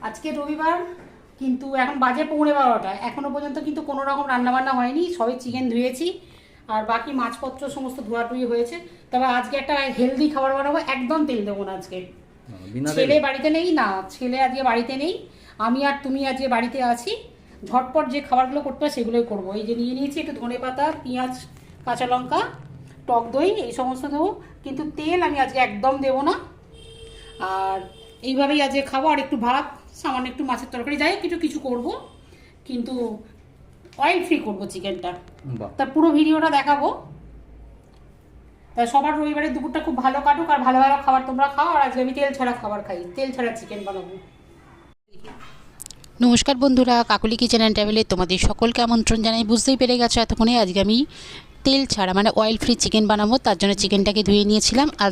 আজকে রবিবার, কিন্তু এখন বাজে 11:15। এখনো পর্যন্ত কিন্তু কোনো রকম রান্নাবান্না হয়নি। সবে চিকেন ধুয়েছি আর বাকি মাছপত্র সমস্ত ধোয়াধুয়ি হয়েছে। তবে আজকে একটা হেলদি খাবার বানাবো, একদম তেল দেবো না আজকে। ছেলে বাড়িতে নেই, না ছেলে আজকে বাড়িতে নেই, আমি আর তুমি আজকে বাড়িতে আছি। ঝটপট যে খাবারগুলো করতে হয় সেগুলোই করবো। এই যে নিয়ে নিয়েছি একটু ধনেপাতা, পেঁয়াজ, কাঁচা লঙ্কা, টক দই, এই সমস্ত দেবো। কিন্তু তেল আমি আজকে একদম দেবো না। আর এইভাবেই আজকে খাবো। আর একটু ভাত, সামান্য একটু মাছের তরকারি, যাই কিছু কিছু করবো, কিন্তু অয়েল ফ্রি করবো চিকেনটা। তা পুরো ভিডিওটা দেখাবো। তা সবার রবিবারে দুপুরটা খুব ভালো কাটুক, আর ভালো ভালো খাবার তোমরা খাও। আর আজকে আমি তেল ছাড়া খাবার খাই, তেল ছাড়া চিকেন বানাবো। নমস্কার বন্ধুরা, কাকুলি কিচেন অ্যান্ড ট্রাভেলে তোমাদের সকলকে আমন্ত্রণ জানাই। বুঝতেই পেরে গেছো এতক্ষণে আজকে আমি তেল ছাড়া মানে অয়েল ফ্রি চিকেন বানাবো। তার জন্য চিকেনটাকে ধুয়ে নিয়েছিলাম। আর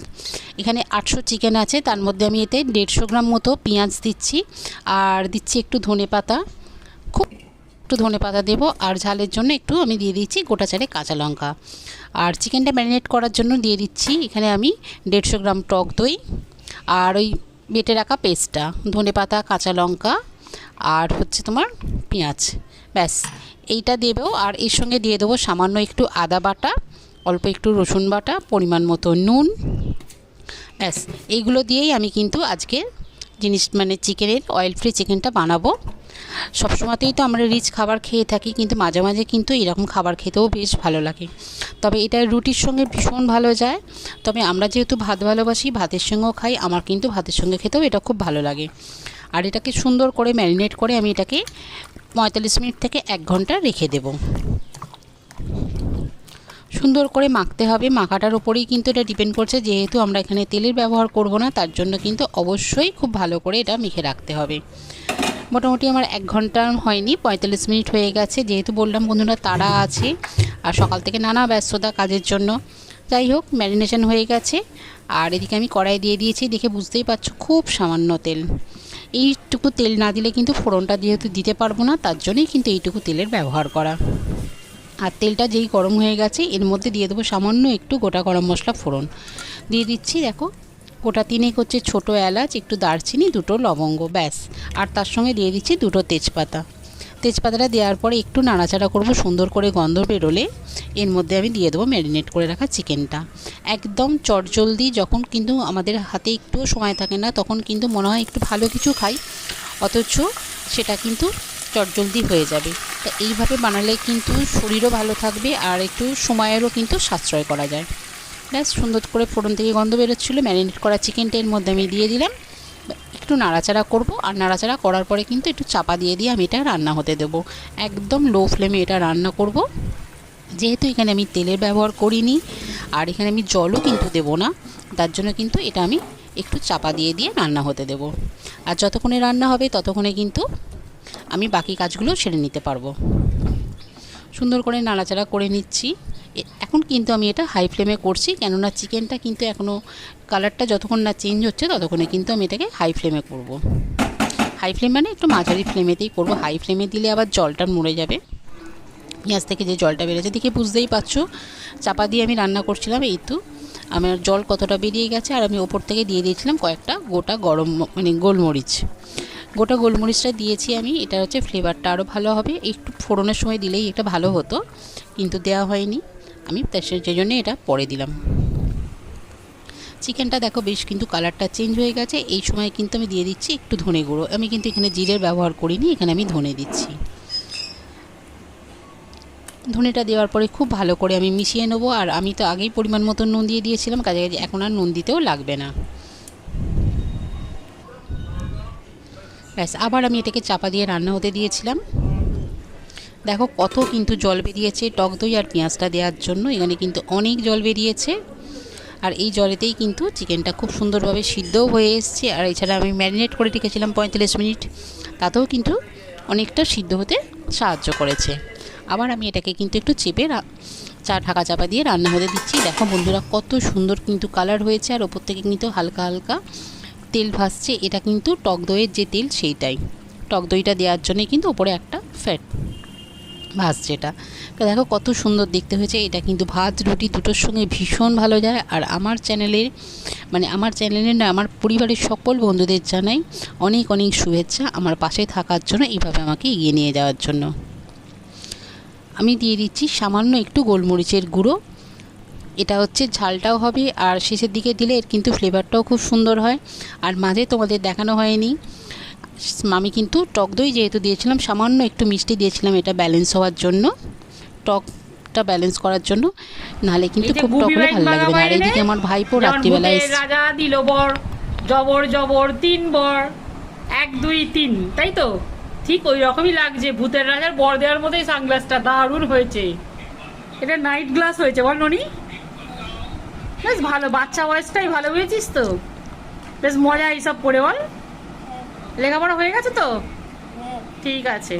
এখানে 800 চিকেন আছে, তার মধ্যে আমি এতে 150 গ্রাম মতো পেঁয়াজ দিচ্ছি, আর দিচ্ছি একটু ধনেপাতা, খুব একটু ধনেপাতা দেবো। আর ঝালের জন্য একটু আমি দিয়ে দিচ্ছি গোটা চারে কাঁচা লঙ্কা। আর চিকেনটা ম্যারিনেট করার জন্য দিয়ে দিচ্ছি এখানে আমি 150 গ্রাম টক দই, আর ওই বেটে রাখা পেস্টটা, ধনেপাতা, কাঁচা লঙ্কা আর হচ্ছে তোমার পেঁয়াজ, ব্যাস এইটা দেবো। আর এর সঙ্গে দিয়ে দেবো সামান্য একটু আদা বাটা, অল্প একটু রসুন বাটা, পরিমাণ মতো নুন, ব্যাস এইগুলো দিয়েই আমি কিন্তু আজকে মানে চিকেনের অয়েল ফ্রি চিকেনটা বানাবো। সবসময়তেই তো আমরা রিচ খাবার খেয়ে থাকি, কিন্তু মাঝে মাঝে কিন্তু এরকম খাবার খেতেও বেশ ভালো লাগে। তবে এটা রুটির সঙ্গে ভীষণ ভালো যায়। তবে আমরা যেহেতু ভাত ভালোবাসি, ভাতের সঙ্গেও খাই, আমার কিন্তু ভাতের সঙ্গে খেতেও এটা খুব ভালো লাগে। আর এটাকে সুন্দর করে ম্যারিনেট করে আমি এটাকে 45 মিনিট থেকে 1 ঘন্টা রেখে দেব। সুন্দর করে মাখতে হবে, মাখাটার উপরেই কিন্তু এটা ডিপেন্ড করছে। যেহেতু আমরা এখানে তেলের ব্যবহার করব না, তার জন্য কিন্তু অবশ্যই খুব ভালো করে এটা মেখে রাখতে হবে। মোটামুটি আমার 1 ঘন্টা হয়নি, 45 মিনিট হয়ে গেছে। যেহেতু বললাম বন্ধুরা তাড়া আছে আর সকাল থেকে নানা ব্যস্ততা কাজের জন্য, যাই হোক ম্যারিনেশন হয়ে গেছে। আর এদিকে আমি কড়াই দিয়ে দিয়েছি, দেখে বুঝতেই পারছো খুব সামান্য তেল। এইটুকু তেল না দিলে কিন্তু ফোড়নটা যেহেতু দিতে পারবো না, তার জন্যই কিন্তু এইটুকু তেলের ব্যবহার করা। আর তেলটা যেই গরম হয়ে গেছে, এর মধ্যে দিয়ে দেবো সামান্য একটু গোটা গরম মশলা ফোড়ন দিয়ে দিচ্ছি। দেখো গোটা 3 হচ্ছে ছোটো এলাচ, একটু দারচিনি, 2টো লবঙ্গ, ব্যাস। আর তার সঙ্গে দিয়ে দিচ্ছি 2টো তেজপাতা। তেজপাতাটা দেওয়ার পরে একটু নাড়াচাড়া করব, সুন্দর করে গন্ধ বেরোলে এর মধ্যে আমি দিয়ে দেবো ম্যারিনেট করে রাখা চিকেনটা। একদম চটজলদি, যখন কিন্তু আমাদের হাতে একটুও সময় থাকে না, তখন কিন্তু মনে হয় একটু ভালো কিছু খাই, অথচ সেটা কিন্তু চটজলদি হয়ে যাবে। তা এইভাবে বানালে কিন্তু শরীরও ভালো থাকবে আর একটু সময়েরও কিন্তু সাশ্রয় করা যায়। ব্যাস সুন্দর করে ফোড়ন থেকে গন্ধ বেরোচ্ছিলো, ম্যারিনেট করা চিকেনটা এর মধ্যে আমি দিয়ে দিলাম। একটু নাড়াচাড়া করব, আর নাড়াচাড়া করার পরে কিন্তু একটু চাপা দিয়ে আমি এটা রান্না হতে দেবো। একদম লো ফ্লেমে এটা রান্না করব। যেহেতু এখানে আমি তেলের ব্যবহার করিনি আর এখানে আমি জলও কিন্তু দেবো না, তার জন্য কিন্তু এটা আমি একটু চাপা দিয়ে রান্না হতে দেবো। আর যতক্ষণে রান্না হবে ততক্ষণে কিন্তু আমি বাকি কাজগুলো সেরে নিতে পারবো। সুন্দর করে নাড়াচাড়া করে নিচ্ছি। এখন কিন্তু আমি এটা হাই ফ্লেমে করছি, কেননা চিকেনটা কিন্তু এখনও কালারটা যতক্ষণ না চেঞ্জ হচ্ছে ততক্ষণে কিন্তু আমি এটাকে হাই ফ্লেমে করব। হাই ফ্লেম মানে একটু মাঝারি ফ্লেমেতেই করব। হাই ফ্লেমে দিলে আবার জলটা মরে যাবে, পেঁয়াজ থেকে যে জলটা বেরোচ্ছে দেখে বুঝতেই পারছো। চাপা দিয়ে আমি রান্না করছিলাম, এই তো আমার জল কতটা বেরিয়ে গেছে। আর আমি ওপর থেকে দিয়ে দিয়েছিলাম কয়েকটা গোটা মানে গোলমরিচ। গোটা গোলমরিচটা দিয়েছি আমি, এটা হচ্ছে ফ্লেভারটা আরও ভালো হবে। একটু ফোড়নের সময় দিলেই এটা ভালো হতো, কিন্তু দেওয়া হয়নি, আমি সেই জন্য এটা পরে দিলাম। চিকেনটা দেখো বেশ কিন্তু কালারটা চেঞ্জ হয়ে গেছে। এই সময় কিন্তু আমি দিয়ে দিচ্ছি একটু ধনে গুঁড়ো। আমি কিন্তু এখানে জিরের ব্যবহার করিনি, এখানে আমি ধনে দিচ্ছি। ধনেটা দেওয়ার পরে খুব ভালো করে আমি মিশিয়ে নেবো। আর আমি তো আগেই পরিমাণ মতো নুন দিয়ে দিয়েছিলাম, কাজে এখন আর নুন দিতেও লাগবে না। ব্যাস আবার আমি এটাকে চাপা দিয়ে রান্না হতে দিয়েছিলাম। দেখো কত কিন্তু জল বেরিয়েছে টক দই আর পেঁয়াজটা দেওয়ার জন্য, এখানে কিন্তু অনেক জল বেরিয়েছে। আর এই জলেতেই কিন্তু চিকেনটা খুব সুন্দরভাবে সিদ্ধও হয়ে এসছে। আর এছাড়া আমি ম্যারিনেট করে রেখেছিলাম 45 মিনিট, তাতেও কিন্তু অনেকটা সিদ্ধ হতে সাহায্য করেছে। আবার আমি এটাকে কিন্তু একটু চেপে ঢাকা চাপা দিয়ে রান্না হতে দিচ্ছি। দেখো বন্ধুরা কত সুন্দর কিন্তু কালার হয়েছে, আর ওপর থেকে কিন্তু হালকা হালকা তেল ভাসছে। এটা কিন্তু টক দইয়ের যে তেল সেইটাই, টক দইটা দেওয়ার জন্যই কিন্তু ওপরে একটা ফ্যাট। ভাজছে এটা। তো দেখো কত সুন্দর দেখতে হয়েছে। এটা কিন্তু ভাত রুটি দুটোর সঙ্গে ভীষণ ভালো যায়। আর আমার চ্যানেলের না, আমার পরিবারের সকল বন্ধুদের জানাই অনেক অনেক শুভেচ্ছা আমার পাশে থাকার জন্য, এইভাবে আমাকে এগিয়ে নিয়ে যাওয়ার জন্য। আমি দিয়ে দিচ্ছি সামান্য একটু গোলমরিচের গুঁড়ো। এটা হচ্ছে ঝালটাও হবে, আর শেষের দিকে দিলে এর কিন্তু ফ্লেভারটাও খুব সুন্দর হয়। আর মাঝে তোমাদের দেখানো হয়নি, আমি কিন্তু টক দই যেহেতু দিয়েছিলাম, সামান্য একটু মিষ্টি দিয়েছিলাম, এটা ব্যালেন্স হওয়ার জন্য, টকটা ব্যালেন্স করার জন্য, নাহলে কিন্তু খুব টক হলে ভালো লাগবে না। আর এইদিকে আমার ভাইপো রাত্রিবেলায় রাজা দিল বর, জবর জবর 3 বর, 1 2 3, তাই তো? ঠিক ওই রকমই লাগছে। ভূতের রাজার বর দেওয়ার মতোই সানগ্লাসটা দারুণ হয়েছে। এটা নাইট গ্লাস হয়েছে বল ননি? বেশ ভালো, বাচ্চা বয়সটাই ভালো, বুঝেছিস তো? বেশ মজা এইসব পড়ে বল। লেখাপড়া হয়ে গেছে তো? ঠিক আছে।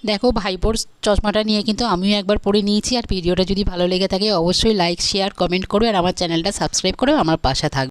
দেখো ভাইপোর চশমাটা নিয়ে কিন্তু আমিও একবার পরে নিয়েছি। আর ভিডিওটা যদি ভালো লেগে থাকে অবশ্যই লাইক শেয়ার কমেন্ট করো, আর আমার চ্যানেলটা সাবস্ক্রাইব করে আমার পাশে থাকবে।